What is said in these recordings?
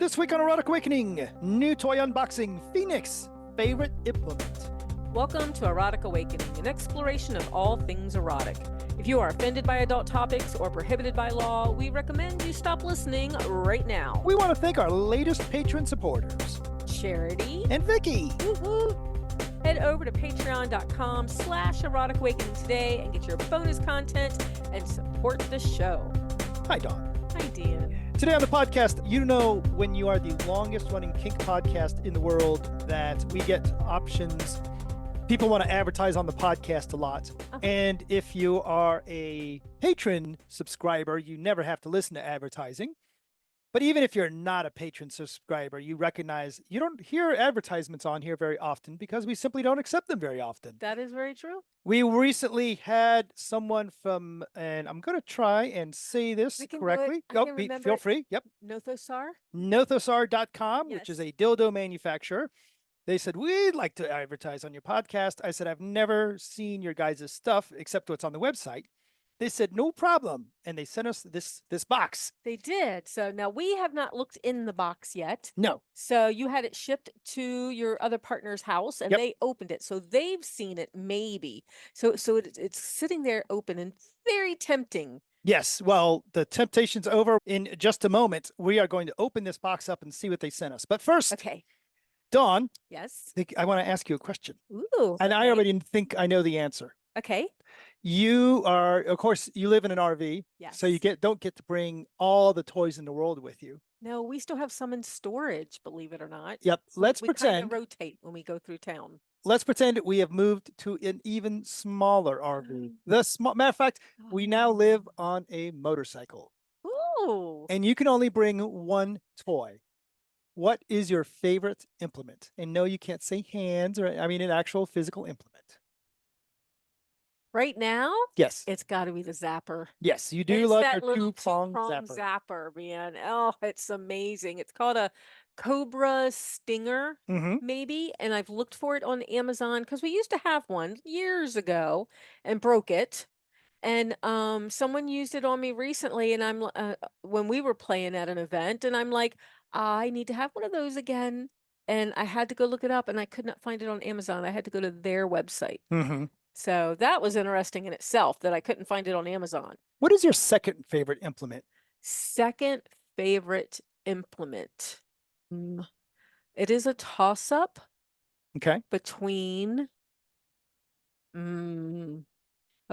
This week on Erotic Awakening, new toy unboxing, Phoenix, favorite implement. Welcome to Erotic Awakening, an exploration of all things erotic. If you are offended by adult topics or prohibited by law, we recommend you stop listening right now. We want to thank our latest patron supporters, Charity and Vicky. Woo-hoo. Head over to patreon.com/erotic awakening today and get your bonus content and support the show. Hi, Dawn. Hi, Dan. Today on the podcast, you know when you are the longest running kink podcast in the world that we get options. People want to advertise on the podcast a lot. And if you are a patron subscriber, you never have to listen to advertising. But even if you're not a patron subscriber, you recognize you don't hear advertisements on here very often because we simply don't accept them very often. That is very true. We recently had someone from, and I'm going to try and say this correctly. Feel free. Yep. Nothosaur. Nothosaur.com, Yes. which is a dildo manufacturer. They said, we'd like to advertise on your podcast. I said, I've never seen your guys' stuff except what's on the website. They said, no problem. And they sent us this box. They did. So now we have not looked in the box yet. No. So you had it shipped to your other partner's house and they opened it. So they've seen it maybe. So it's sitting there open and very tempting. Yes. Well, the temptation's over. In just a moment, we are going to open this box up and see what they sent us. But first, okay. Dawn. Yes. I want to ask you a question. Ooh. And I already think I know the answer. Okay. You are, of course, you live in an RV. Yes. So you don't get to bring all the toys in the world with you. No, we still have some in storage, believe it or not. Yep. Let's we pretend. We rotate when we go through town. Let's pretend we have moved to an even smaller RV. Matter of fact, we now live on a motorcycle. Ooh. And you can only bring one toy. What is your favorite implement? And no, you can't say hands or, an actual physical implement. Right now? Yes. It's got to be the zapper. Yes, you do It's love that your little two-prong zapper, man. Oh, it's amazing. It's called a Cobra Stinger, maybe. And I've looked for it on Amazon because we used to have one years ago and broke it. And someone used it on me recently, and I'm when we were playing at an event, and I'm like, I need to have one of those again. And I had to go look it up, and I could not find it on Amazon. I had to go to their website. So that was interesting in itself that I couldn't find it on Amazon. What is your second favorite implement? Second favorite implement. It is a toss-up. Okay. Between.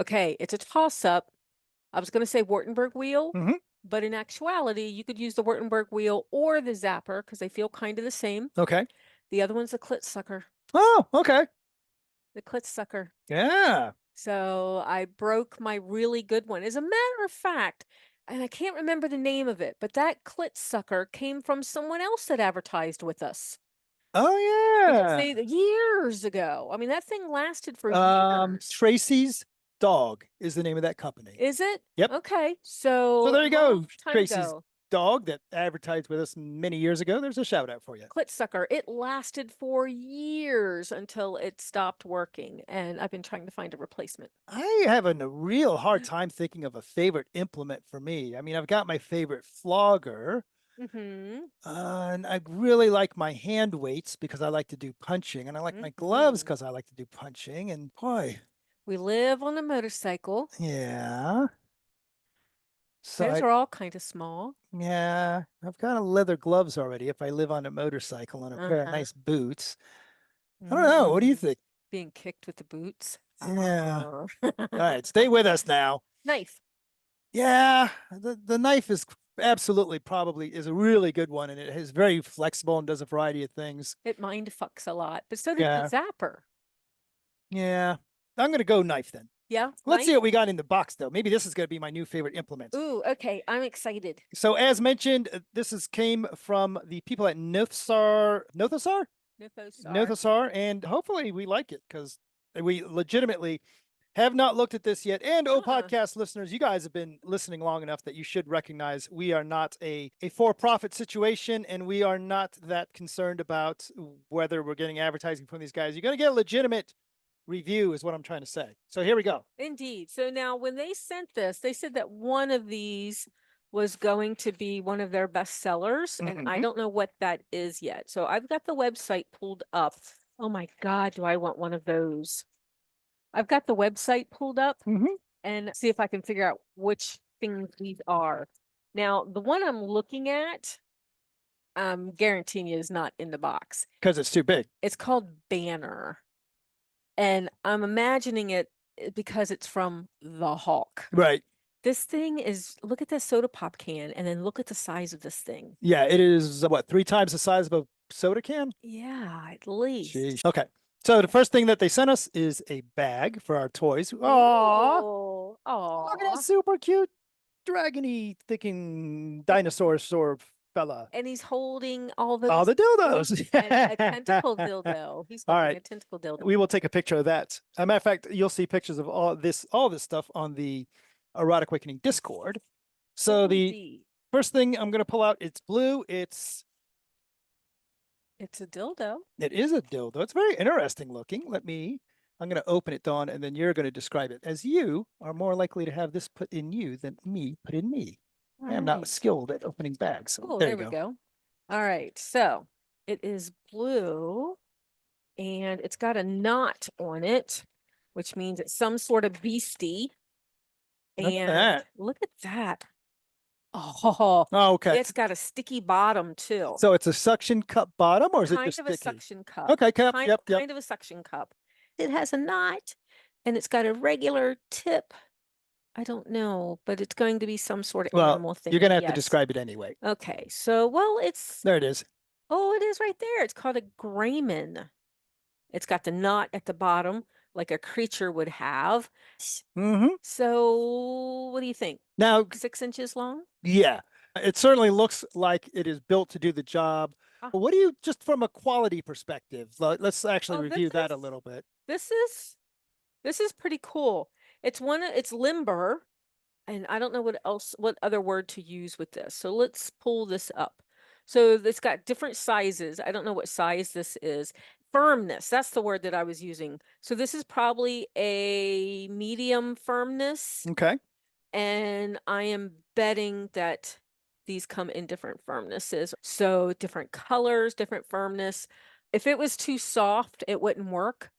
Okay, it's a toss-up. I was going to say Wartenberg wheel, but in actuality, you could use the Wartenberg wheel or the zapper because they feel kind of the same. Okay. The other one's a clit sucker. Oh, okay. The clit sucker. Yeah. So I broke my really good one. As a matter of fact, and I can't remember the name of it, but that clit sucker came from someone else that advertised with us. Oh, yeah. Years ago. I mean, that thing lasted for years. Tracy's Dog is the name of that company. Is it? Yep. Okay. So there you go. Tracy's ago. Dog that advertised with us many years ago. There's a shout out for you. Clit sucker. It lasted for years until it stopped working, and I've been trying to find a replacement. I have a real hard time thinking of a favorite implement for me. I mean, I've got my favorite flogger. And I really like my hand weights because I like to do punching, and I like my gloves because I like to do punching. And boy, we live on a motorcycle. Yeah. So those are all kind of small. Yeah, I've got leather gloves already if I live on a motorcycle and a pair of nice boots. I don't know. What do you think? Being kicked with the boots. Yeah. All right, stay with us now. Knife. Yeah, the knife is absolutely probably is a really good one, and it is very flexible and does a variety of things. It mind fucks a lot, but so does the zapper. Yeah, I'm going to go knife then. Yeah. Let's see what we got in the box, though. Maybe this is going to be my new favorite implement. Ooh, okay. I'm excited. So as mentioned, this came from the people at Nothosaur, and hopefully we like it because we legitimately have not looked at this yet. And podcast listeners, you guys have been listening long enough that you should recognize we are not a for-profit situation, and we are not that concerned about whether we're getting advertising from these guys. You're going to get a legitimate review is what I'm trying to say. So here we go. Indeed. So now when they sent this, they said that one of these was going to be one of their best sellers, and I don't know what that is yet. So I've got the website pulled up. Oh my God, do I want one of those? I've got the website pulled up and see if I can figure out which things these are. Now, the one I'm looking at, I'm guaranteeing you is not in the box. Because it's too big. It's called Banner. And I'm imagining it because it's from the Hulk. Right. This thing is, look at this soda pop can, and then look at the size of this thing. Yeah, it is what, 3 times the size of a soda can? Yeah, at least. Jeez. Okay. So the first thing that they sent us is a bag for our toys. Aww. Oh, Look at that aw. super cute dragony thinking dinosaur sort of fella. And he's holding all All those the dildos. and a tentacle dildo. He's All holding right. a tentacle dildo. We will take a picture of that. As a matter of fact, you'll see pictures of all this stuff on the Erotic Awakening Discord. So the Indeed. first thing I'm going to pull out, it's blue. It's a dildo. It is a dildo. It's very interesting looking. I'm going to open it, Dawn, and then you're going to describe it, as you are more likely to have this put in you than me put in me. I am not skilled at opening bags. So Oh, there there you we go. go. All right. So it is blue and it's got a knot on it, which means it's some sort of beastie. Look at And that. look at that. Oh, Oh, okay. it's got a sticky bottom too. So it's a suction cup bottom, or is it Kind just of a sticky? suction cup. Okay, cup. Kind, Yep. kind of a suction cup. It has a knot and it's got a regular tip. I don't know, but it's going to be some sort of Well, animal thing. you're going to have to Yes. describe it anyway. Okay, so, well, it's, There it is. oh, it is right there. It's called a Grayman. It's got the knot at the bottom, like a creature would have. So, what do you think? Now, 6 inches long? yeah, it certainly looks like it is built to do the job. What do you, just from a quality perspective, let's actually review that a little bit. This is pretty cool. It's limber, and I don't know what other word to use with this. So let's pull this up. So it's got different sizes. I don't know what size this is. Firmness, that's the word that I was using. So this is probably a medium firmness. Okay. And I am betting that these come in different firmnesses. So different colors, different firmness. If it was too soft, it wouldn't work.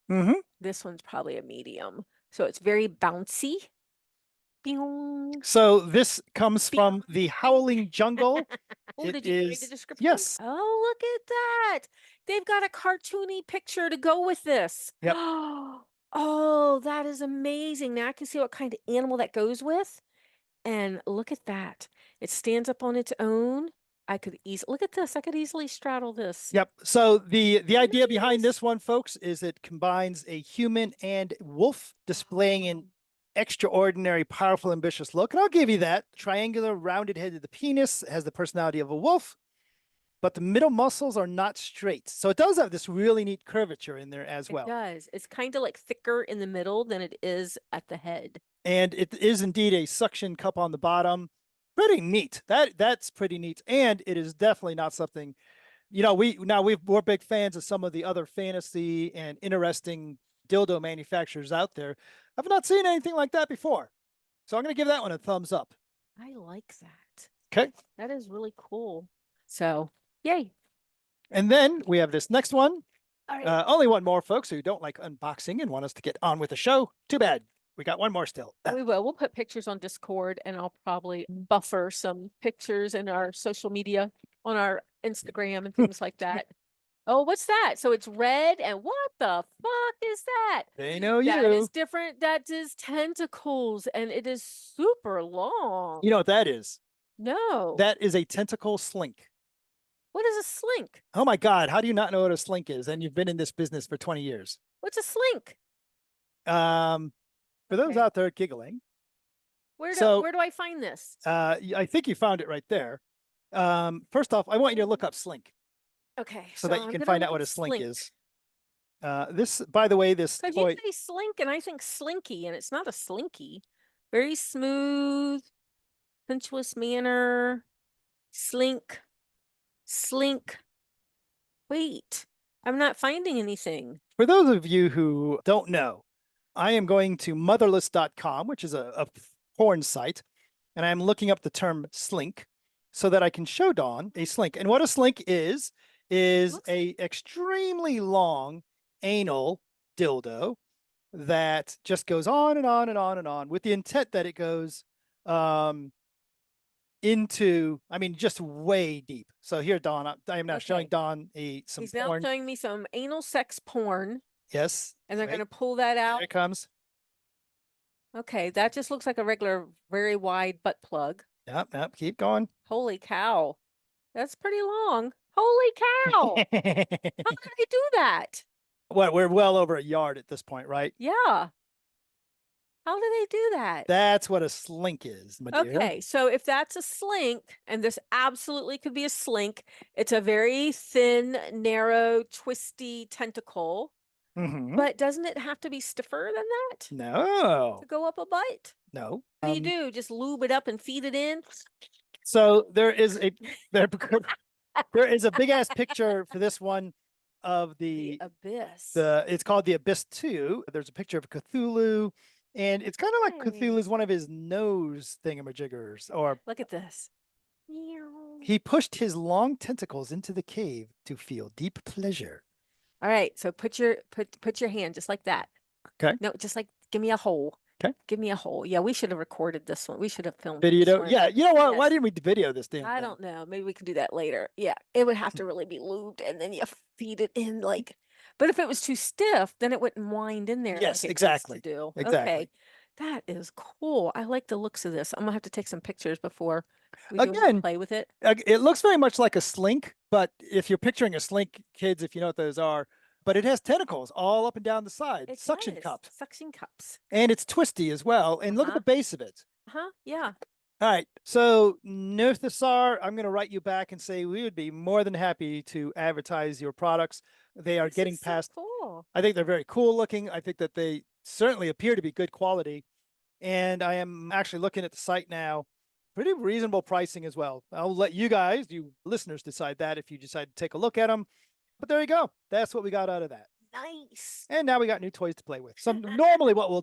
This one's probably a medium. So it's very bouncy. Bing. So this comes from the Howling Jungle. Oh, did you read the description? Yes. Oh, look at that. They've got a cartoony picture to go with this. Yep. Oh, that is amazing. Now I can see what kind of animal that goes with. And look at that. It stands up on its own. I could easily look at this. I could easily straddle this. Yep. So the idea behind this one, folks, is it combines a human and wolf, displaying an extraordinary, powerful, ambitious look. And I'll give you that. Triangular, rounded head of the penis has the personality of a wolf, but the middle muscles are not straight. So it does have this really neat curvature in there as well. It does. It's kind of like thicker in the middle than it is at the head. And it is indeed a suction cup on the bottom. Pretty neat. That's pretty neat. And it is definitely not something, we're big fans of some of the other fantasy and interesting dildo manufacturers out there. I've not seen anything like that before. So I'm going to give that one a thumbs up. I like that. Okay. That is really cool. So, yay. And then we have this next one. All right. Only one more, folks, who don't like unboxing and want us to get on with the show. Too bad. We got one more still. We will. We'll put pictures on Discord, and I'll probably buffer some pictures in our social media on our Instagram and things like that. Oh, what's that? So it's red, and what the fuck is that? They know you. That is different. That is tentacles, and it is super long. You know what that is? No. That is a tentacle slink. What is a slink? Oh my God, how do you not know what a slink is? And you've been in this business for 20 years. What's a slink? For those out there giggling. Where do I find this? I think you found it right there. First off, I want you to look up slink. Okay. So that you can find out what a slink is. This, by the way, this Because toy. you say slink and I think slinky, and it's not a slinky. Very smooth, sensuous manner. Slink. Wait, I'm not finding anything. For those of you who don't know, I am going to motherless.com, which is a porn site, and I'm looking up the term slink so that I can show Dawn a slink. And what a slink is a extremely long anal dildo that just goes on and on and on and on with the intent that it goes into, I mean, just way deep. So here, Dawn, I am now showing Dawn some He's now porn. showing me some anal sex porn. Yes. And they're going to pull that out. Here it comes. Okay, that just looks like a regular, very wide butt plug. Yep, keep going. Holy cow. That's pretty long. Holy cow. How did they do that? What, we're well over a yard at this point, right? Yeah. How do they do that? That's what a slink is, my dear. Okay, so if that's a slink, and this absolutely could be a slink, it's a very thin, narrow, twisty tentacle. But doesn't it have to be stiffer than that? No. To go up a butt? No. What do you do? Just lube it up and feed it in? So there is a big ass picture for this one of the abyss. It's called the Abyss 2. There's a picture of Cthulhu, and it's kind of like Cthulhu's one of his nose thingamajiggers. Or look at this. He pushed his long tentacles into the cave to feel deep pleasure. All right, so put your hand just like that. Okay. No, just like give me a hole. Okay. Give me a hole. Yeah, we should have recorded this one. We should have filmed video. Yeah, you know what? Yes. Why didn't we video this damn thing? I don't know. Maybe we can do that later. Yeah, it would have to really be lubed, and then you feed it in like. But if it was too stiff, then it wouldn't wind in there. Yes, like exactly. Do. Exactly. Okay, that is cool. I like the looks of this. I'm gonna have to take some pictures before we play with it. It looks very much like a slink, but if you're picturing a slink, kids, if you know what those are. But it has tentacles all up and down the side. Suction cups. Suction cups. And it's twisty as well. And look at the base of it. Yeah. All right. So, Nothosaur, I'm going to write you back and say we would be more than happy to advertise your products. They are getting past. So cool. I think they're very cool looking. I think that they certainly appear to be good quality. And I am actually looking at the site now. Pretty reasonable pricing as well. I'll let you guys, you listeners, decide that if you decide to take a look at them. But there you go. That's what we got out of that. Nice. And now we got new toys to play with. So normally what we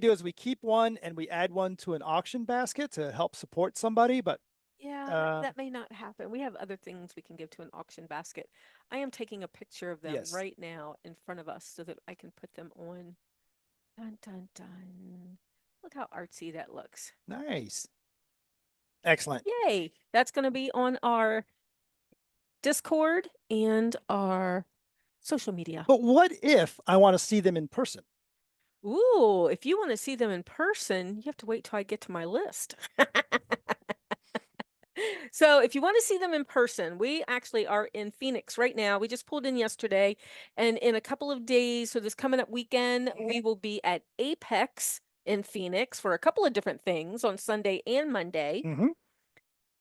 do is we keep one and we add one to an auction basket to help support somebody. But yeah, that may not happen. We have other things we can give to an auction basket. I am taking a picture of them right now in front of us so that I can put them on. Dun, dun, dun. Look how artsy that looks. Nice. Excellent. Yay. That's going to be on our Discord and our social media. But what if I want to see them in person? Ooh, if you want to see them in person, you have to wait till I get to my list. So if you want to see them in person, we actually are in Phoenix right now. We just pulled in yesterday, and in a couple of days, so this coming up weekend, we will be at Apex in Phoenix for a couple of different things on Sunday and Monday.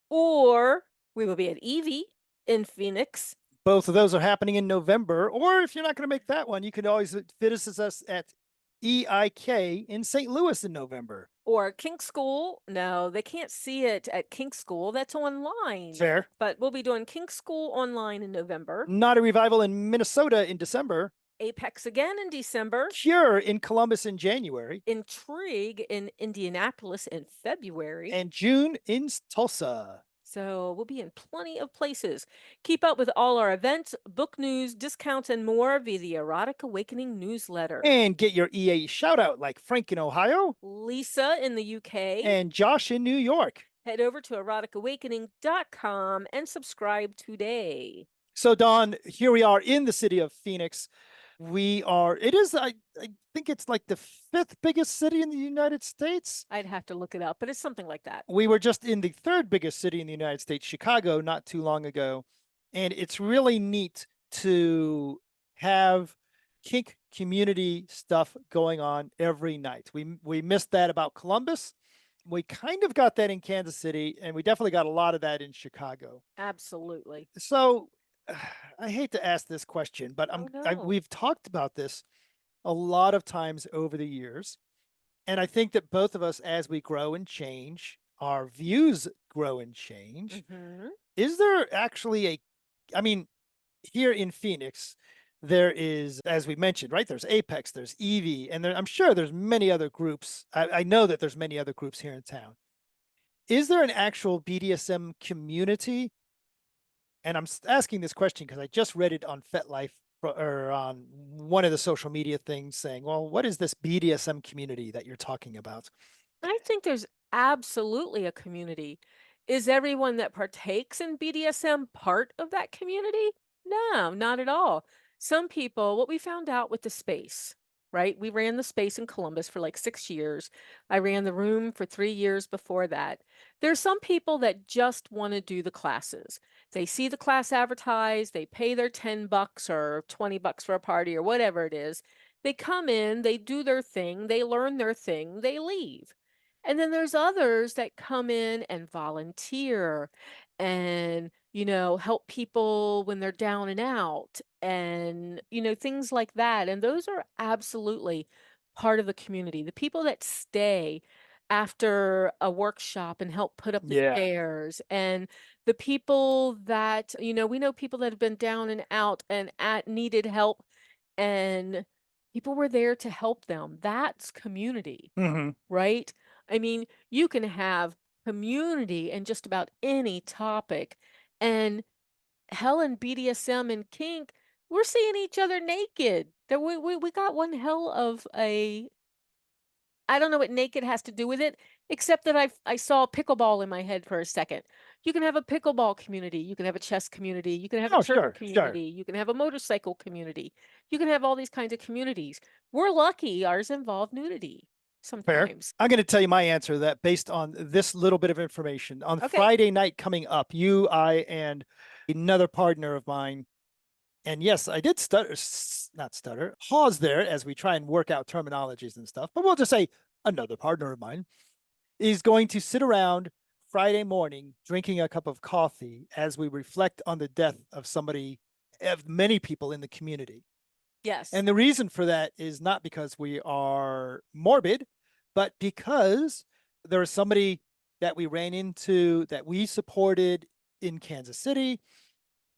Or we will be at Evie in Phoenix. Both of those are happening in November. Or if you're not going to make that one, you can always visit us at EIK in St. Louis in November. Or Kink School. No, they can't see it at Kink School. That's online. Fair. But we'll be doing Kink School online in November. Not a Revival in Minnesota in December. Apex again in December. Cure in Columbus in January. Intrigue in Indianapolis in February. And June in Tulsa. So we'll be in plenty of places. Keep up with all our events, book news, discounts, and more via the Erotic Awakening newsletter. And get your EA shout out like Frank in Ohio, Lisa in the UK, and Josh in New York. Head over to eroticawakening.com and subscribe today. So, Dawn, here we are in the city of Phoenix. I think it's like the 5th biggest city in the United States. I'd have to look it up, but it's something like that. We were just in the 3rd biggest city in the United States, Chicago, not too long ago. And it's really neat to have kink community stuff going on every night. We missed that about Columbus. We kind of got that in Kansas City, and we definitely got a lot of that in Chicago. Absolutely. So I hate to ask this question, but we've talked about this a lot of times over the years. And I think that both of us, as we grow and change, our views grow and change. Is there actually here in Phoenix, There is, as we mentioned, right? There's Apex, there's Eevee, and I'm sure there's many other groups. I know that there's many other groups here in town. Is there an actual BDSM community? And I'm asking this question because I just read it on FetLife or on one of the social media things saying, well, what is this BDSM community that you're talking about? I think there's absolutely a community. Is everyone that partakes in BDSM part of that community? No, not at all. Some people, what we found out with the space, right? We ran the space in Columbus for like 6 years. I ran the room for 3 years before that. There's some people that just want to do the classes. They see the class advertised, they pay their $10 or $20 for a party or whatever it is. They come in, they do their thing, they learn their thing, they leave. And then there's others that come in and volunteer and, help people when they're down and out and, things like that. And those are absolutely part of the community. The people that stay after a workshop and help put up the Yeah. chairs, and the people that, we know people that have been down and out and needed help, and people were there to help them. That's community, Mm-hmm. right? I mean, you can have community in just about any topic. And hell, in BDSM and kink, we're seeing each other naked. We got one hell of a, I don't know what naked has to do with it, except that I saw pickleball in my head for a second. You can have a pickleball community. You can have a chess community. You can have a Oh, turtle sure, sure. community. You can have a motorcycle community. You can have all these kinds of communities. We're lucky ours involve nudity Fair. sometimes. I'm going to tell you my answer to that based on this little bit of information. On Okay. Friday night coming up, you, I, and another partner of mine, and yes, I did not stutter, pause there as we try and work out terminologies and stuff, but we'll just say another partner of mine is going to sit around Friday morning drinking a cup of coffee as we reflect on the death of many people in the community. Yes. And the reason for that is not because we are morbid, but because there is somebody that we ran into that we supported in Kansas City,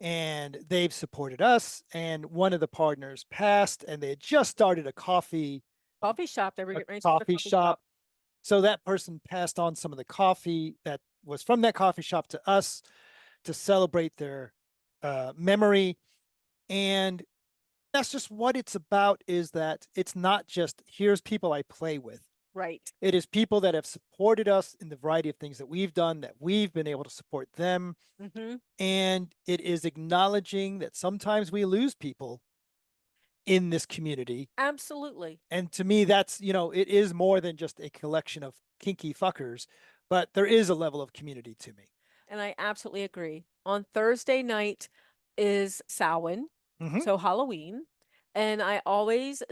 and they've supported us. And one of the partners passed, and they had just started a coffee shop. They were getting ready to start a coffee shop. So that person passed on some of the coffee that was from that coffee shop to us to celebrate their memory. And that's just what it's about, is that it's not just here's people I play with. Right. It is people that have supported us in the variety of things that we've done, that we've been able to support them. Mm-hmm. And it is acknowledging that sometimes we lose people in this community. Absolutely. And to me, that's, it is more than just a collection of kinky fuckers, but there is a level of community to me. And I absolutely agree. On Thursday night is Samhain, so Halloween. And I always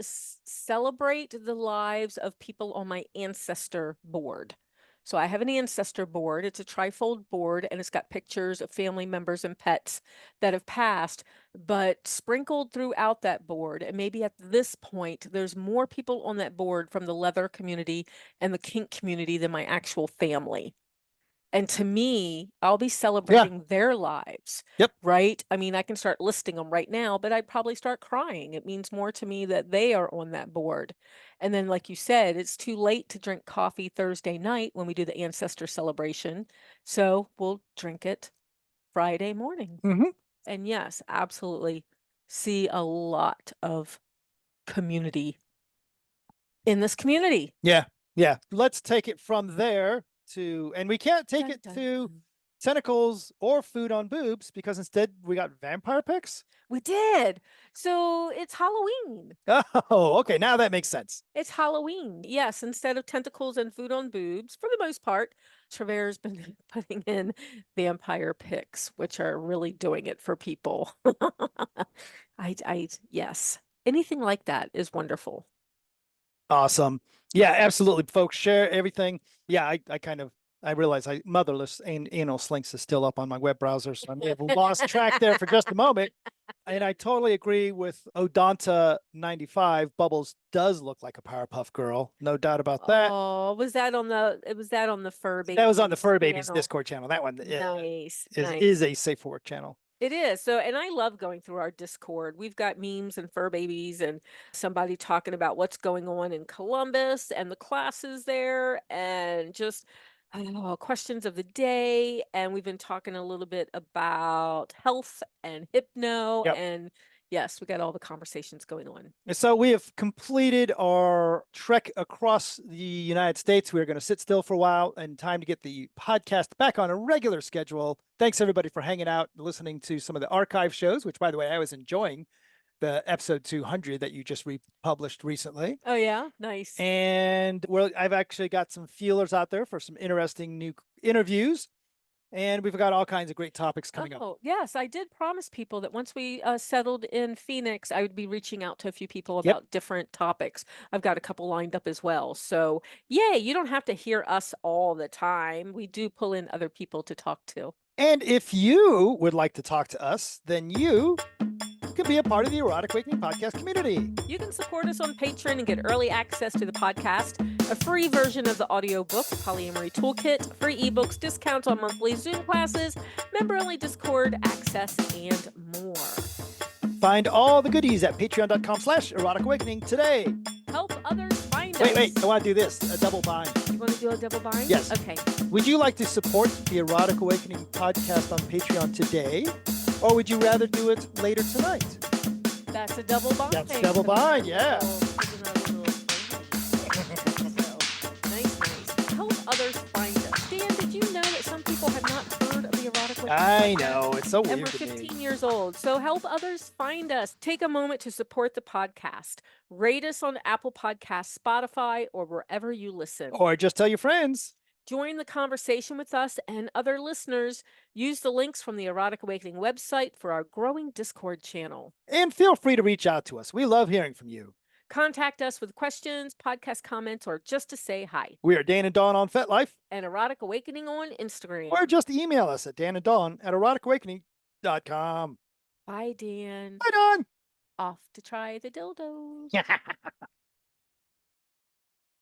celebrate the lives of people on my ancestor board. So I have an ancestor board. It's a trifold board, and it's got pictures of family members and pets that have passed. But sprinkled throughout that board, and maybe at this point, there's more people on that board from the leather community and the kink community than my actual family. And to me, I'll be celebrating their lives. Yep. Right? I mean, I can start listing them right now, but I'd probably start crying. It means more to me that they are on that board. And then, like you said, it's too late to drink coffee Thursday night when we do the ancestor celebration. So we'll drink it Friday morning. And yes, absolutely see a lot of community in this community. Yeah. Yeah. Let's take it from there and we can't take it to tentacles or food on boobs, because instead we got vampire pics. We did. So it's Halloween. Oh, okay. Now that makes sense. It's Halloween. Yes. Instead of tentacles and food on boobs, for the most part, Trevor's been putting in vampire pics, which are really doing it for people. Yes. Anything like that is wonderful. Awesome. Yeah, absolutely. Folks, share everything. Yeah, I realize motherless and anal slinks is still up on my web browser, so I may have lost track there for just a moment. And I totally agree with Odonta 95. Bubbles does look like a Powerpuff Girl, no doubt about that. Oh, was that on the Fur Babies? That was on the Fur Babies Discord channel. That one nice. is a safe for work channel. It is. So, and I love going through our Discord. We've got memes and fur babies and somebody talking about what's going on in Columbus and the classes there and just questions of the day. And we've been talking a little bit about health and hypno. Yep. And yes, we got all the conversations going on. And so we have completed our trek across the United States. We're going to sit still for a while and time to get the podcast back on a regular schedule. Thanks everybody for hanging out and listening to some of the archive shows, which by the way, I was enjoying the episode 200 that you just republished recently. Oh yeah, nice. And I've actually got some feelers out there for some interesting new interviews. And we've got all kinds of great topics coming up. Oh, yes, I did promise people that once we settled in Phoenix, I would be reaching out to a few people about different topics. I've got a couple lined up as well. So, yay, you don't have to hear us all the time. We do pull in other people to talk to. And if you would like to talk to us, then you could be a part of the Erotic Awakening Podcast community. You can support us on Patreon and get early access to the podcast, a free version of the audiobook, Polyamory Toolkit, free ebooks, discounts on monthly Zoom classes, member-only Discord access, and more. Find all the goodies at patreon.com/Erotic Awakening today. Help others find us. Wait, I want to do this, a double bind. You want to do a double bind? Yes. Okay. Would you like to support the Erotic Awakening Podcast on Patreon today? Or would you rather do it later tonight? That's a double bind. That's a double bind, yeah. Nice. Help others find us. Dan, did you know that some people have not heard of the Erotic Awakening I Podcast? know, it's so weird And we're to me. 15 years old. So help others find us. Take a moment to support the podcast. Rate us on Apple Podcasts, Spotify, or wherever you listen. Or just tell your friends. Join the conversation with us and other listeners. Use the links from the Erotic Awakening website for our growing Discord channel. And feel free to reach out to us. We love hearing from you. Contact us with questions, podcast comments, or just to say hi. We are Dan and Dawn on FetLife. And Erotic Awakening on Instagram. Or just email us at dananddawn@eroticawakening.com. Bye, Dan. Bye, Dawn. Off to try the dildos.